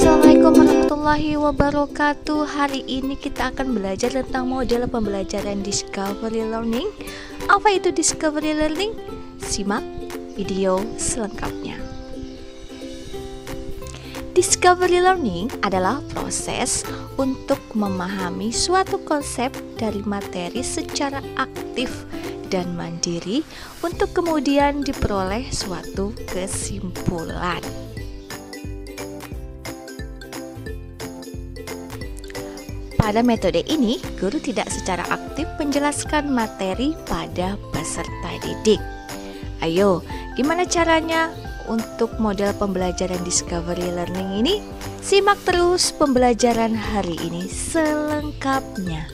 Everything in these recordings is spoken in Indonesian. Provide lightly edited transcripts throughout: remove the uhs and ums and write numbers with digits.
Assalamualaikum warahmatullahi wabarakatuh. Hari ini kita akan belajar tentang model pembelajaran Discovery Learning. Apa itu Discovery Learning? Simak video selengkapnya. Discovery Learning adalah proses untuk memahami suatu konsep dari materi secara aktif dan mandiri untuk kemudian diperoleh suatu kesimpulan. Pada metode ini, guru tidak secara aktif menjelaskan materi pada peserta didik. Ayo, gimana caranya untuk model pembelajaran Discovery Learning ini? Simak terus pembelajaran hari ini selengkapnya.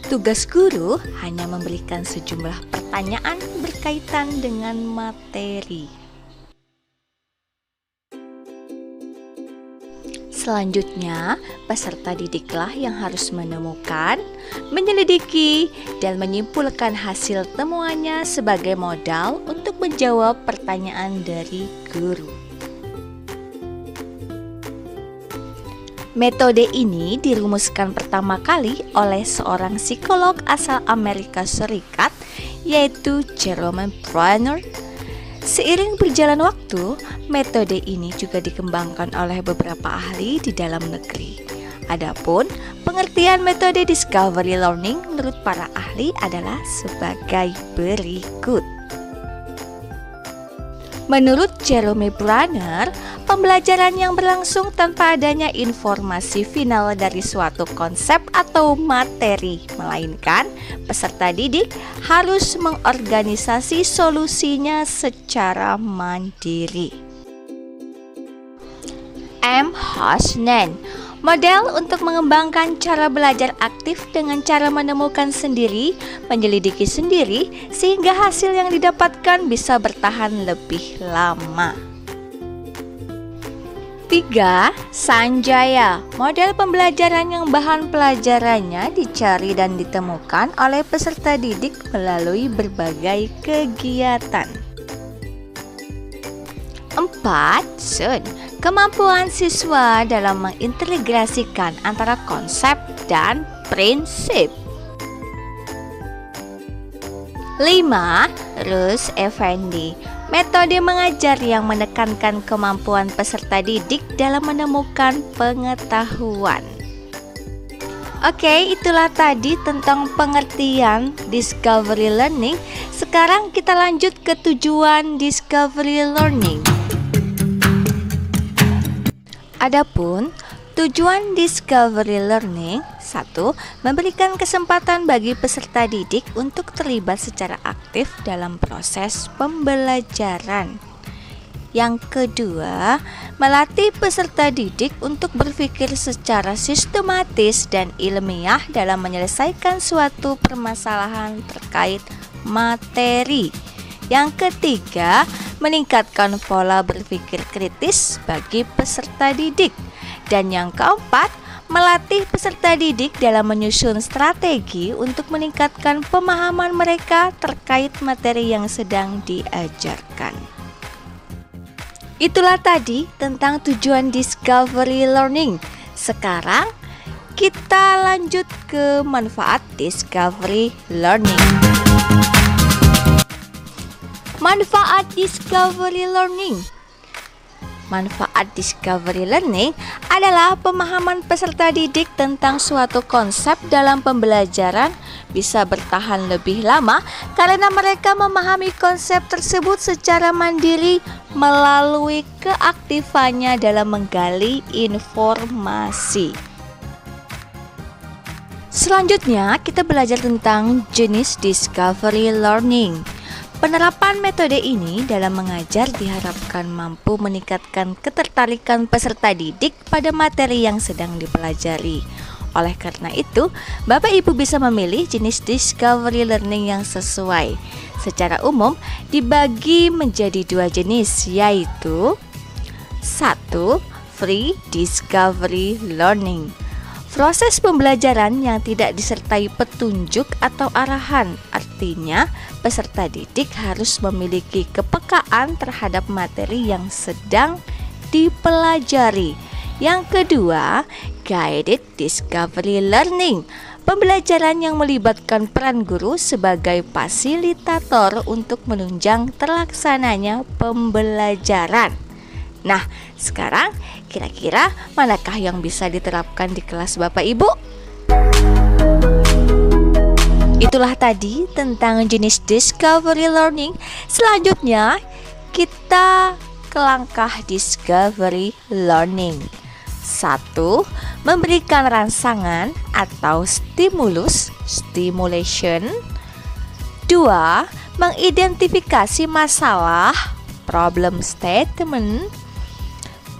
Tugas guru hanya memberikan sejumlah pertanyaan berkaitan dengan materi. Selanjutnya, peserta didiklah yang harus menemukan, menyelidiki, dan menyimpulkan hasil temuannya sebagai modal untuk menjawab pertanyaan dari guru. Metode ini dirumuskan pertama kali oleh seorang psikolog asal Amerika Serikat, yaitu Jerome Bruner. Seiring berjalan waktu, metode ini juga dikembangkan oleh beberapa ahli di dalam negeri. Adapun pengertian metode Discovery Learning menurut para ahli adalah sebagai berikut. Menurut Jerome Bruner, pembelajaran yang berlangsung tanpa adanya informasi final dari suatu konsep atau materi, melainkan peserta didik harus mengorganisasi solusinya secara mandiri. M. Hosnen, model untuk mengembangkan cara belajar aktif dengan cara menemukan sendiri, menyelidiki sendiri, sehingga hasil yang didapatkan bisa bertahan lebih lama. 3. Sanjaya, model pembelajaran yang bahan pelajarannya dicari dan ditemukan oleh peserta didik melalui berbagai kegiatan. 4. Sun, kemampuan siswa dalam mengintegrasikan antara konsep dan prinsip. 5. Rus Effendi, metode mengajar yang menekankan kemampuan peserta didik dalam menemukan pengetahuan. Oke, itulah tadi tentang pengertian Discovery Learning. Sekarang kita lanjut ke tujuan Discovery Learning. Adapun tujuan Discovery Learning: 1. Memberikan kesempatan bagi peserta didik untuk terlibat secara aktif dalam proses pembelajaran. Yang kedua, melatih peserta didik untuk berpikir secara sistematis dan ilmiah dalam menyelesaikan suatu permasalahan terkait materi. Yang ketiga, meningkatkan pola berpikir kritis bagi peserta didik. Dan yang keempat, melatih peserta didik dalam menyusun strategi untuk meningkatkan pemahaman mereka terkait materi yang sedang diajarkan. Itulah tadi tentang tujuan Discovery Learning. Sekarang kita lanjut ke manfaat Discovery Learning. Manfaat Discovery Learning. Manfaat Discovery Learning adalah pemahaman peserta didik tentang suatu konsep dalam pembelajaran bisa bertahan lebih lama karena mereka memahami konsep tersebut secara mandiri melalui keaktifannya dalam menggali informasi. Selanjutnya, kita belajar tentang jenis Discovery Learning. Penerapan metode ini dalam mengajar diharapkan mampu meningkatkan ketertarikan peserta didik pada materi yang sedang dipelajari. Oleh karena itu, Bapak Ibu bisa memilih jenis Discovery Learning yang sesuai. Secara umum dibagi menjadi dua jenis, yaitu 1. Free Discovery Learning. Proses pembelajaran yang tidak disertai petunjuk atau arahan, artinya peserta didik harus memiliki kepekaan terhadap materi yang sedang dipelajari. Yang kedua, guided discovery learning. Pembelajaran yang melibatkan peran guru sebagai fasilitator untuk menunjang terlaksananya pembelajaran. Nah, sekarang kira-kira manakah yang bisa diterapkan di kelas Bapak Ibu? Itulah tadi tentang jenis discovery learning. Selanjutnya kita ke langkah discovery learning. 1. Memberikan rangsangan atau stimulus, stimulation. 2. Mengidentifikasi masalah, problem statement.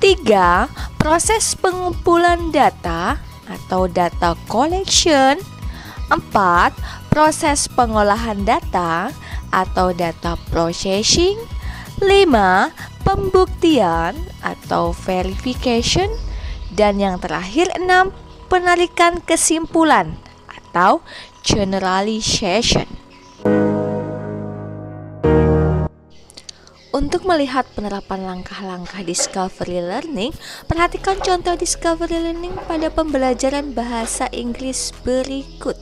3. Proses pengumpulan data atau data collection. 4. Proses pengolahan data atau data processing. 5. Pembuktian atau verification. Dan yang terakhir 6. Penarikan kesimpulan atau generalization. Untuk melihat penerapan langkah-langkah discovery learning, perhatikan contoh discovery learning pada pembelajaran bahasa Inggris berikut.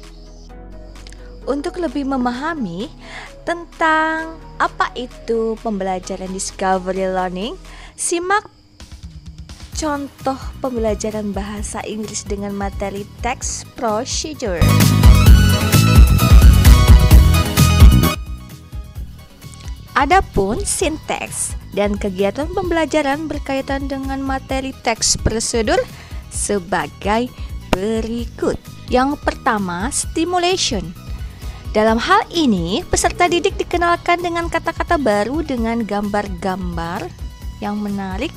Untuk lebih memahami tentang apa itu pembelajaran discovery learning, simak contoh pembelajaran bahasa Inggris dengan materi text procedure. Adapun sinteks dan kegiatan pembelajaran berkaitan dengan materi teks prosedur sebagai berikut. Yang pertama, stimulation. Dalam hal ini, peserta didik dikenalkan dengan kata-kata baru dengan gambar-gambar yang menarik.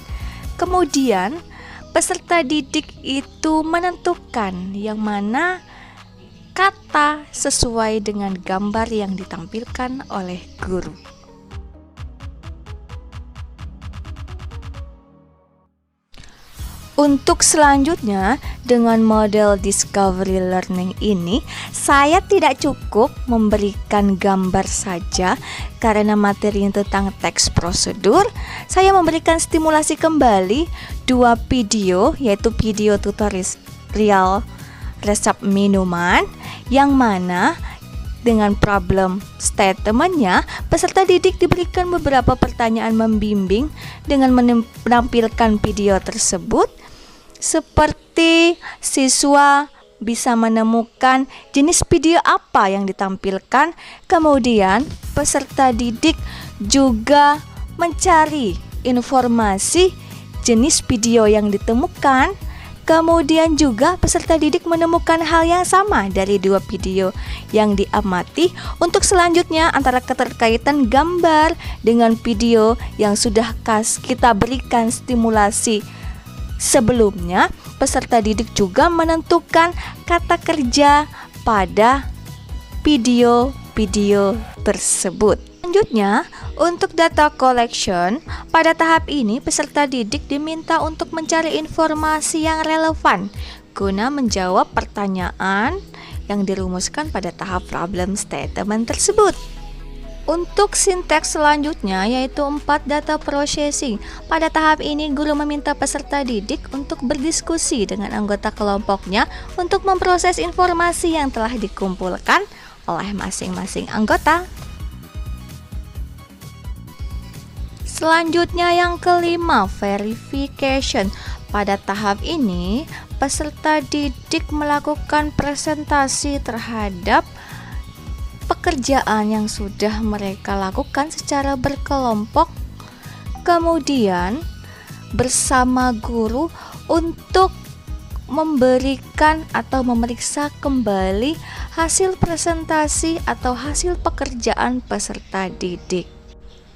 Kemudian, peserta didik itu menentukan yang mana kata sesuai dengan gambar yang ditampilkan oleh guru. Untuk selanjutnya, dengan model discovery learning ini, saya tidak cukup memberikan gambar saja karena materi tentang teks prosedur. Saya memberikan stimulasi kembali 2 video, yaitu video tutorial resep minuman, yang mana dengan problem statementnya, peserta didik diberikan beberapa pertanyaan membimbing dengan menampilkan video tersebut. Seperti siswa bisa menemukan jenis video apa yang ditampilkan, kemudian peserta didik juga mencari informasi jenis video yang ditemukan, kemudian juga peserta didik menemukan hal yang sama dari 2 video yang diamati. Untuk selanjutnya, antara keterkaitan gambar dengan video yang sudah kita berikan stimulasi sebelumnya, peserta didik juga menentukan kata kerja pada video-video tersebut. Selanjutnya, untuk data collection, pada tahap ini peserta didik diminta untuk mencari informasi yang relevan guna menjawab pertanyaan yang dirumuskan pada tahap problem statement tersebut. Untuk sinteks selanjutnya, yaitu 4 data processing. Pada tahap ini, guru meminta peserta didik untuk berdiskusi dengan anggota kelompoknya untuk memproses informasi yang telah dikumpulkan oleh masing-masing anggota. Selanjutnya yang kelima, verification. Pada tahap ini, peserta didik melakukan presentasi terhadap pekerjaan yang sudah mereka lakukan secara berkelompok, kemudian bersama guru untuk memberikan atau memeriksa kembali hasil presentasi atau hasil pekerjaan peserta didik.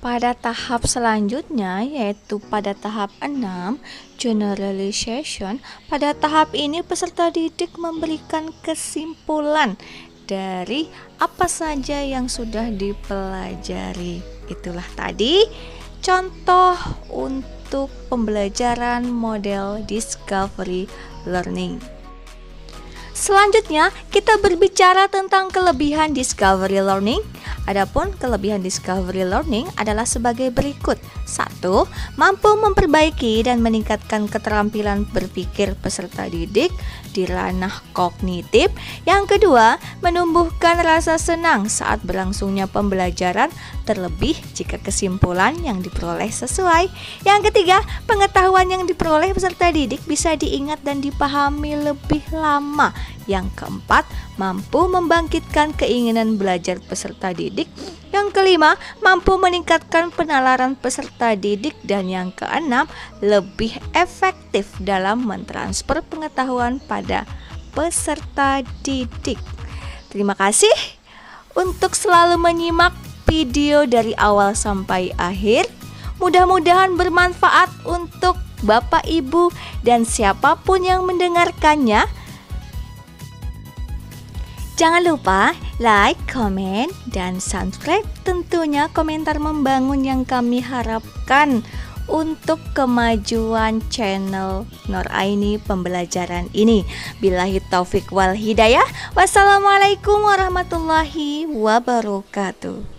Pada tahap selanjutnya, yaitu pada tahap 6, generalization. Pada tahap ini peserta didik memberikan kesimpulan dari apa saja yang sudah dipelajari. Itulah tadi contoh untuk pembelajaran model discovery learning. Selanjutnya, kita berbicara tentang kelebihan discovery learning. Adapun kelebihan discovery learning adalah sebagai berikut. 1. Mampu memperbaiki dan meningkatkan keterampilan berpikir peserta didik di ranah kognitif. Yang kedua, menumbuhkan rasa senang saat berlangsungnya pembelajaran, terlebih jika kesimpulan yang diperoleh sesuai. Yang ketiga, pengetahuan yang diperoleh peserta didik bisa diingat dan dipahami lebih lama. Yang keempat, mampu membangkitkan keinginan belajar peserta didik. Yang kelima, mampu meningkatkan penalaran peserta didik. Dan yang keenam, lebih efektif dalam mentransfer pengetahuan pada peserta didik. Terima kasih untuk selalu menyimak video dari awal sampai akhir. Mudah-mudahan bermanfaat untuk Bapak, Ibu, dan siapapun yang mendengarkannya. Jangan lupa like, komen, dan subscribe. Tentunya komentar membangun yang kami harapkan untuk kemajuan channel Nur Aini pembelajaran ini. Billahi taufik wal hidayah. Wassalamualaikum warahmatullahi wabarakatuh.